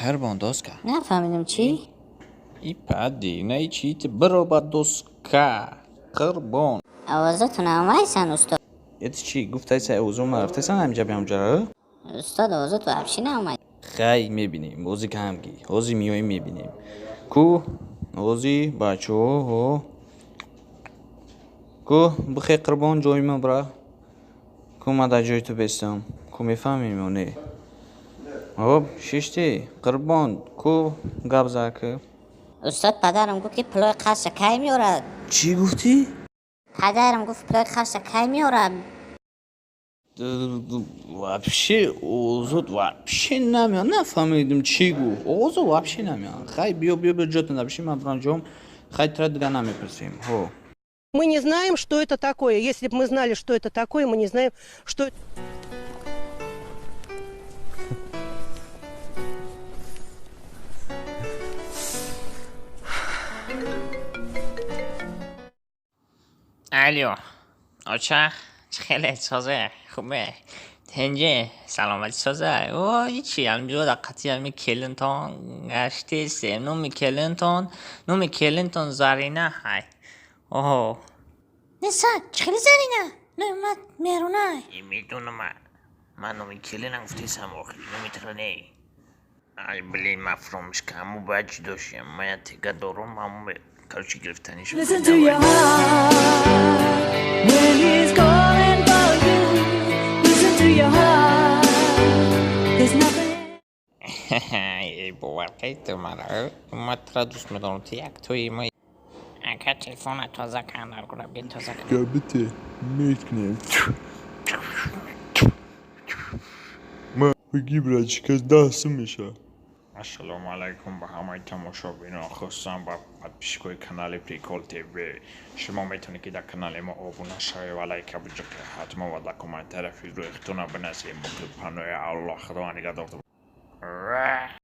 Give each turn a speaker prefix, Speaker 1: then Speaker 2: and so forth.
Speaker 1: قربان دوسکا
Speaker 2: نفهمیدم چی؟
Speaker 1: ای پدی نه چی ت برو با دوسکا قربان
Speaker 2: آوازتون همایسن استاد.
Speaker 1: ات چی گفته سه اوزو مرفته سن همجا بیام جرا
Speaker 2: استاد آوازت وحشی نامد.
Speaker 1: خی میبینیم اوزی که همگی اوزی میویم میبینیم کو اوزی بچه هو کو بخی قربان جای ما برا کو ما در جای تو بستم کو میفهمیم اونه خب ششتی قربان کو گبزه که
Speaker 2: استاد پدرم گفت که پلوی قصر کی میاره.
Speaker 1: چی گفتی؟
Speaker 2: پدرم گفت پلوی قصر کی میاره.
Speaker 1: вообще озуд вообще намеян нафаҳмидим чӣ гуфт озу вообще намеян хай биё ҷотна напиши ман бурам ҷом хай тра дига намепурсем ҳо
Speaker 3: Мы не знаем, что это такое. Если бы мы знали, что это такое, мы не знаем, что это...
Speaker 4: الو آچه خیلی سازه خوبه تنجه سلامتی سازه او هیچی همینجا دقیقی همی کلینتون گشتی سیم نومی کلینتون زرینه های اوه
Speaker 2: نسا خیلی زرینه نومت میرونه.
Speaker 4: میدونم من نومی کلینم گفتی سم آخری نومی ترنه ای بلین مفرومش که همو باید چی داشتیم من تیگه دارم همو کارچی گرفتنیش
Speaker 5: Listen to your heart when he's calling for you. Listen to your heart. There's nothing.
Speaker 4: ای باورقی تو من ترا دوست میدارم تو یک توی ما اکا تلفون تازه کندر کنم بین تازه کنم
Speaker 6: Gabite میکنیم ما بگی برای کس دست میشه
Speaker 7: السلام علیکم به همه تماشابینان خواستم با پیشگوی کانال پریکول تیوی شما میتونید که در کانال ما آبونه شوید و لایک بجا که حتما و در کامنتر فیدرو اختونا بنزید مکل پنوی الله خدا نگهدار